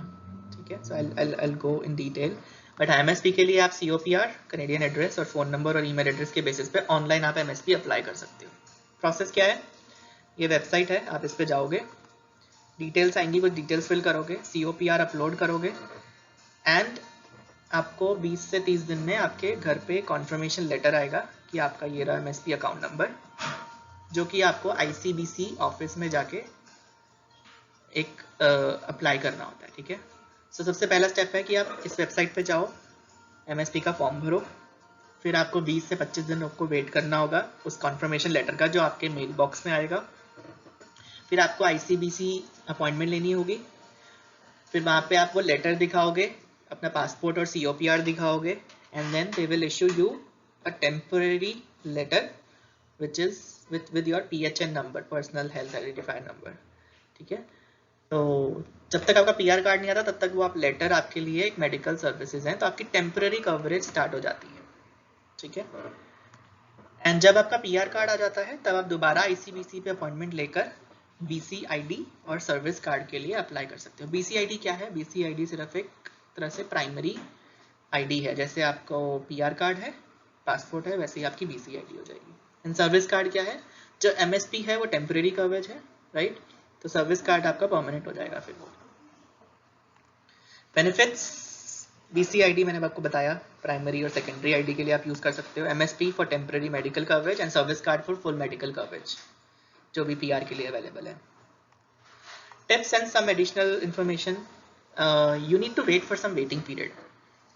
ठीक है। सो I'll go in detail, but MSP के लिए आप COPR, कनेडियन एड्रेस और फ़ोन नंबर और ईमेल एड्रेस के बेसिस पे ऑनलाइन आप MSP अप्लाई कर सकते हो। प्रोसेस क्या है, ये वेबसाइट है, आप इस पे जाओगे, डिटेल्स आएंगी, कुछ डिटेल्स फिल करोगे, COPR अपलोड करोगे, एंड आपको 20 से 30 दिन में आपके घर पे कॉन्फर्मेशन लेटर आएगा कि आपका ये रहा MSP अकाउंट नंबर, जो कि आपको ICBC ऑफिस में जाके एक अप्लाई करना होता है, ठीक है। सो सबसे पहला स्टेप है कि आप इस वेबसाइट पे जाओ, MSP का फॉर्म भरो, फिर आपको 20 से 25 दिन आपको वेट करना होगा उस कॉन्फर्मेशन लेटर का जो आपके मेल बॉक्स में आएगा। फिर आपको ICBC अपॉइंटमेंट लेनी होगी, फिर वहाँ पे आप वो लेटर दिखाओगे, अपना पासपोर्ट और COPR दिखाओगे, and then they will issue you a temporary letter which is with your PHN number, personal health identifier number, ठीक है। तो जब तक आपका PR कार्ड नहीं आता तब तक वो आप लेटर आपके लिए एक मेडिकल सर्विसेज हैं, तो आपकी टेम्पररी कवरेज स्टार्ट हो जाती है, ठीक है। एंड जब आपका PR कार्ड आ जाता है तब आप दोबारा ICBC पे अपॉइंटमेंट लेकर BCID और सर्विस कार्ड के लिए अप्लाई कर सकते हो। BCID क्या है, BCID सिर्फ एक तरह से प्राइमरी ID है, जैसे आपको PR कार्ड है, पासपोर्ट है, वैसे ही आपकी BCID हो जाएगी। एंड सर्विस कार्ड क्या है, जो MSP है वो टेम्पररी कवरेज है, राइट। तो सर्विस कार्ड आपका परमानेंट हो जाएगा। फिर वो बेनिफिट्स, BCID मैंने आपको बताया, प्राइमरी और सेकेंडरी ID के लिए आप यूज कर सकते हो। MSP for temporary medical coverage, and service card for full medical coverage जो भी PR के लिए अवेलेबल है। Tips and some additional information, you need to wait for some waiting period,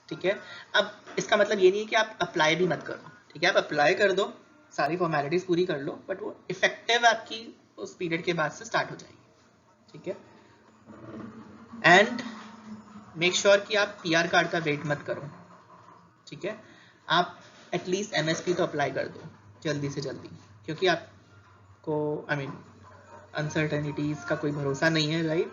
ठीक है। अब इसका मतलब ये नहीं है कि आप अप्लाई भी मत करो, ठीक है। आप अप्लाई कर दो, सारी फॉर्मेलिटीज पूरी कर लो, बट वो इफेक्टिव आपकी उस पीरियड के बाद से स्टार्ट हो जाएगी, ठीक है। एंड मेक श्योर कि आप PR कार्ड का वेट मत करो, ठीक है। आप एटलीस्ट MSP तो अप्लाई कर दो जल्दी से जल्दी, क्योंकि आपको अनसर्टेनिटीज का कोई भरोसा नहीं है, राइट।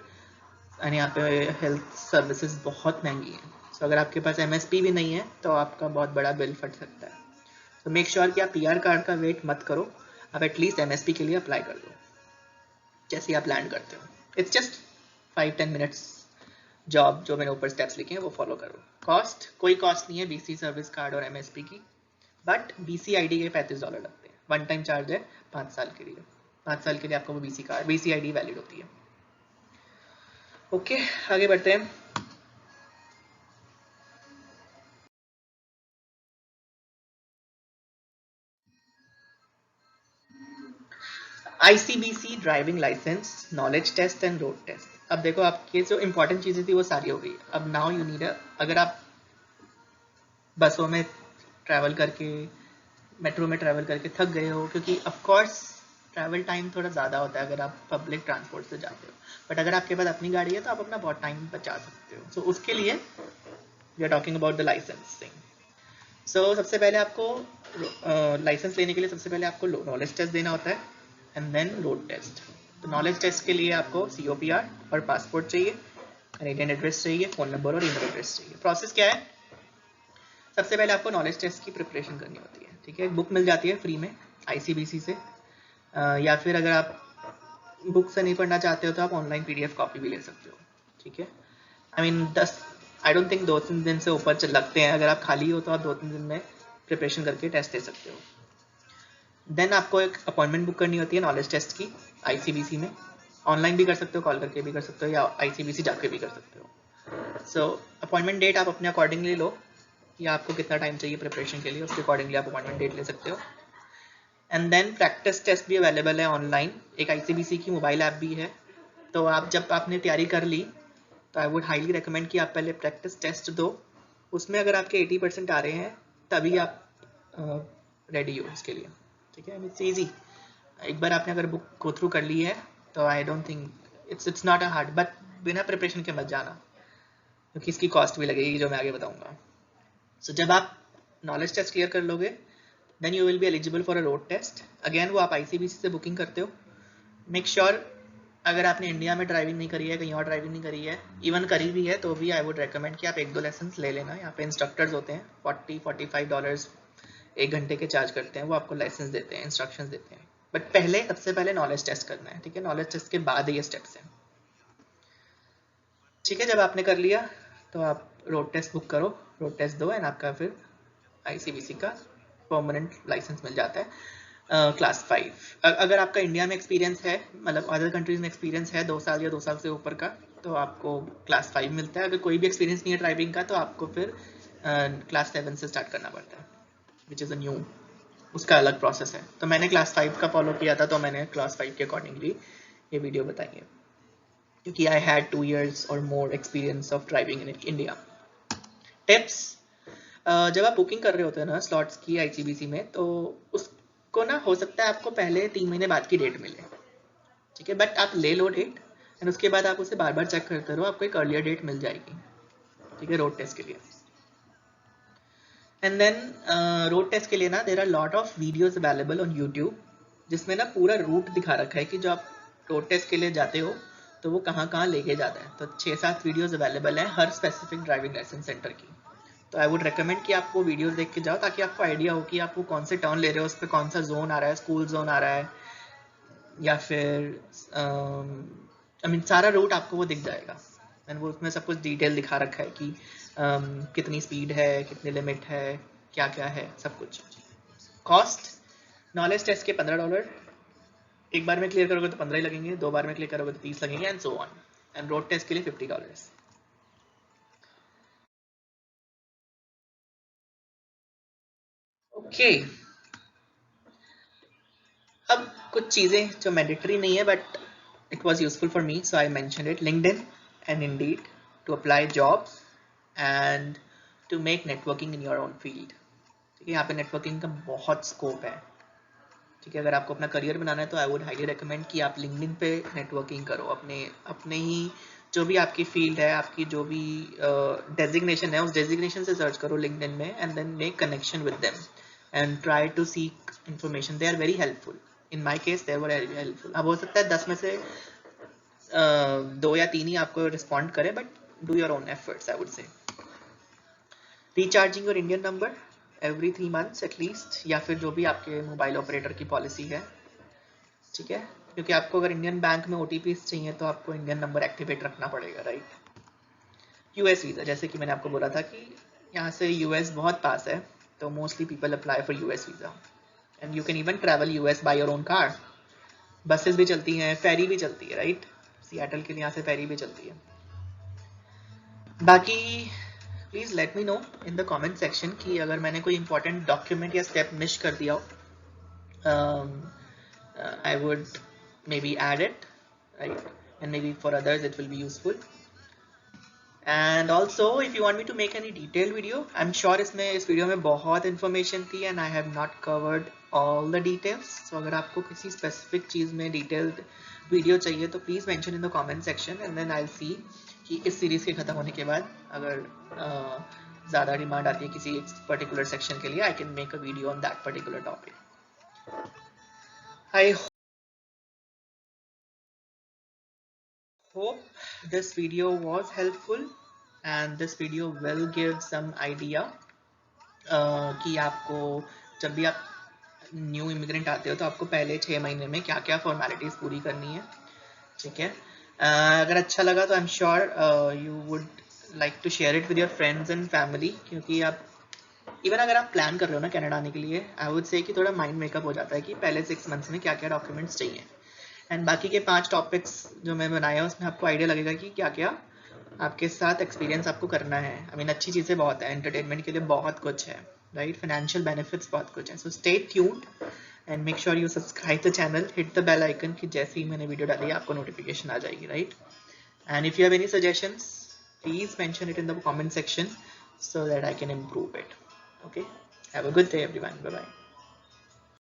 एंड यहाँ पे हेल्थ सर्विसेज बहुत महंगी हैं, तो अगर आपके पास MSP भी नहीं है तो आपका बहुत बड़ा बिल फट सकता है। तो मेक श्योर कि आप PR कार्ड का वेट मत करो, आप एटलीस्ट MSP के लिए अप्लाई कर दो जैसे आप लैंड करते हो। इट्स जस्ट 5-10 मिनट्स जॉब, जो मैंने ऊपर स्टेप्स लिखे हैं वो फॉलो करो। कॉस्ट, कोई कॉस्ट नहीं है BC सर्विस कार्ड और MSP की, बट BCID के $35 लगते हैं, वन टाइम चार्ज है 5 साल के लिए। 5 साल के लिए आपको वो BCID वैलिड होती है। ओके, आगे बढ़ते हैं। ICBC driving licence, knowledge test and road test. अब देखो, आपकी जो इंपॉर्टेंट चीजें थी वो सारी हो गई। अब नाउ यू नीड, अगर आप बसों में ट्रैवल करके, मेट्रो में ट्रैवल करके थक गए हो, क्योंकि ऑफ कोर्स ट्रैवल टाइम थोड़ा ज़्यादा होता है अगर आप पब्लिक ट्रांसपोर्ट से जाते हो, बट अगर आपके पास अपनी गाड़ी है तो आप अपना बहुत टाइम बचा सकते हो। सो उसके लिए we are talking about the licensing. So सबसे पहले आपको लाइसेंस लेने के लिए सबसे पहले आपको नॉलेज टेस्ट देना होता है, एंड देन रोड टेस्ट। तो नॉलेज टेस्ट के लिए आपको COPR और पासपोर्ट चाहिए, कनेडियन एड्रेस चाहिए, फ़ोन नंबर और ईमेल एड्रेस चाहिए। प्रोसेस क्या है? सबसे पहले आपको नॉलेज टेस्ट की प्रिपरेशन करनी होती है, ठीक है। बुक मिल जाती है फ्री में ICBC से, या फिर अगर आप बुक से नहीं पढ़ना चाहते हो तो आप ऑनलाइन PDF कॉपी भी ले सकते हो, ठीक है। आई डोंट थिंक 2-3 दिन से ऊपर लगते हैं। अगर आप खाली हो तो आप 2-3 दिन में प्रिपरेशन करके टेस्ट दे सकते हो। देन आपको एक अपॉइंटमेंट बुक करनी होती है नॉलेज टेस्ट की ICBC में। ऑनलाइन भी कर सकते हो, कॉल करके भी कर सकते हो, या ICBC जाके भी कर सकते हो। सो अपॉइंटमेंट डेट आप अपने अकॉर्डिंगली लो, या आपको कितना टाइम चाहिए प्रिपरेशन के लिए, उसके अकॉर्डिंगली आप अपॉइंटमेंट डेट ले सकते हो। एंड देन प्रैक्टिस टेस्ट भी अवेलेबल है ऑनलाइन, एक ICBC की मोबाइल ऐप भी है। तो आप जब आपने तैयारी कर ली तो आई वुड हाईली रिकमेंड कि आप पहले प्रैक्टिस टेस्ट दो। उसमें अगर आपके 80% आ रहे हैं तभी आप रेडी हो इसके लिए, ठीक है। It's easy. एक बार आपने अगर बुक गो थ्रू कर ली है तो I don't think it's not a hard, but बिना प्रिपरेशन के मत जाना, क्योंकि इसकी कॉस्ट भी लगेगी जो मैं आगे बताऊंगा। सो जब आप नॉलेज टेस्ट क्लियर कर लोगे then you will be eligible for a road test. Again वो आप ICBC से बुकिंग करते हो। मेक श्योर अगर आपने इंडिया में ड्राइविंग नहीं करी है, कहीं और ड्राइविंग नहीं करी है, इवन करी भी है तो भी आई वुड रेकमेंड कि आप 1-2 लेसन ले लेना। यहाँ पे इंस्ट्रक्टर्स होते हैं, $40-45 1 घंटे के चार्ज करते हैं, वो आपको लाइसेंस देते हैं, इंस्ट्रक्शंस देते हैं। बट सबसे पहले नॉलेज टेस्ट करना है, ठीक है। नॉलेज टेस्ट के बाद ये स्टेप्स हैं, ठीक है। जब आपने कर लिया तो आप रोड टेस्ट बुक करो, रोड टेस्ट दो, एंड आपका फिर ICBC का परमानेंट लाइसेंस मिल जाता है। क्लास 5 अगर आपका इंडिया में एक्सपीरियंस है, मतलब अदर कंट्रीज में एक्सपीरियंस है 2 साल या 2 साल से ऊपर का, तो आपको क्लास 5 मिलता है। अगर कोई भी एक्सपीरियंस नहीं है ड्राइविंग का तो आपको फिर क्लास 7 से स्टार्ट करना पड़ता है, विच इज़ अ न्यू, उसका अलग प्रोसेस है। तो मैंने क्लास 5 का फॉलो किया था, तो मैंने क्लास 5 के अकॉर्डिंगली ये वीडियो बताई है, क्योंकि आई हैड 2 years और more experience of driving in India. Tips, जब आप बुकिंग कर रहे होते हैं ना स्लॉट्स की ICBC में, तो उसको ना हो सकता है आपको पहले 3 महीने बाद की डेट मिले, ठीक है। बट आप ले लो डेट, एंड उसके बाद आप उसे बार बार चेक करते रहो, आपको एक अर्लियर डेट मिल जाएगी, ठीक है, रोड टेस्ट के लिए। एंड देन रोड टेस्ट के लिए ना there are lot of videos available on YouTube, जिसमें ना पूरा रूट दिखा रखा है कि जो आप रोड टेस्ट के लिए जाते हो तो वो कहाँ कहाँ लेके जाता है। तो 6-7 वीडियोस अवेलेबल हैं हर स्पेसिफिक ड्राइविंग लाइसेंस सेंटर की। तो आई वुड रिकमेंड कि आप वो वीडियोस देख के जाओ, ताकि आपको आइडिया हो कि आप वो कौन से टर्न ले रहे हो, उस पर कौन सा जोन आ रहा है, स्कूल जोन आ रहा है, या फिर सारा रूट आपको वो दिख जाएगा। एंड वो उसमें सब कुछ डिटेल दिखा रखा है कि कितनी स्पीड है, कितनी लिमिट है, क्या क्या है, सब कुछ। कॉस्ट, नॉलेज टेस्ट के $15, एक बार में क्लियर करोगे तो 15 ही लगेंगे, 2 बार में क्लियर करोगे तो 30 लगेंगे, and so on. And road test के लिए $50। ओके, अब कुछ चीज़ें जो मैंडेटरी नहीं है but it was useful for me, so I mentioned it. LinkedIn and Indeed to apply jobs and to make networking in your own field. ठीक है, यहाँ पे नेटवर्किंग का बहुत स्कोप है, ठीक है। अगर आपको अपना करियर बनाना है तो आई वुड हाईली रिकमेंड कि आप लिंक्डइन पे नेटवर्किंग करो, अपने ही जो भी आपकी फील्ड है, आपकी जो भी डेजिग्नेशन है, उस डेजिग्नेशन से सर्च करो लिंक्डइन में, and then make connection with them and try to seek information. They are very helpful. In my case they were very helpful. अब हो सकता है 10 में से 2 या 3 ही आपको रिस्पॉन्ड करें, but do your own efforts I would से। Recharging your Indian number every 3 months at least, या फिर जो भी आपके मोबाइल ऑपरेटर की पॉलिसी है, ठीक है। क्योंकि आपको अगर इंडियन बैंक में OTPs चाहिए तो आपको इंडियन नंबर एक्टिवेट रखना पड़ेगा, राइट। US वीज़ा, जैसे कि मैंने आपको बोला था कि यहाँ से US बहुत पास है, तो mostly people apply for US visa, and you can even travel US by your own car. Buses भी चलती हैं, फेरी भी चलती है, राइट। सियाटल के लिए यहाँ से फेरी भी चलती है। बाकी please let me know in the comment section कि अगर मैंने कोई इंपॉर्टेंट डॉक्यूमेंट या स्टेप मिस कर दिया हो, I would maybe add it, right, and maybe for others it will be useful. And also if you want me to make any detailed video, I'm sure इस video में बहुत information थी and I have not covered all the details. So अगर आपको किसी specific चीज़ में detailed video चाहिए तो please mention in the comment section, and then I'll see कि इस सीरीज़ के ख़त्म होने के बाद अगर ज़्यादा डिमांड आती है किसी particular section के लिए, I can make a video on that particular topic. I Hope this video was helpful and this video will give some idea कि आपको जब भी आप न्यू इमिग्रेंट आते हो तो आपको पहले 6 महीने में क्या क्या फॉर्मेलिटीज़ पूरी करनी है, ठीक है। अगर अच्छा लगा तो I am sure you would like to share it with your friends and family, क्योंकि आप इवन अगर आप प्लान कर रहे हो ना कनाडा आने के लिए, आई वुड से कि थोड़ा माइंड मेकअप हो जाता है कि पहले 6 मंथ्स में क्या क्या डॉक्यूमेंट्स चाहिए। एंड बाकी के 5 टॉपिक्स जो मैं बनाया उसमें आपको आइडिया लगेगा कि क्या क्या आपके साथ एक्सपीरियंस आपको करना है। आई मीन अच्छी चीज़ें बहुत है, एंटरटेनमेंट के लिए बहुत कुछ है, राइट, फाइनेंशियल बेनिफिट्स बहुत कुछ है। So stay tuned and make sure you subscribe the channel, hit the bell icon कि जैसे ही मैंने वीडियो डाली आपको नोटिफिकेशन आ जाएगी, right. And if you have any suggestions please mention it in the comment section so that I can improve it. Okay, have a good day everyone. Bye bye.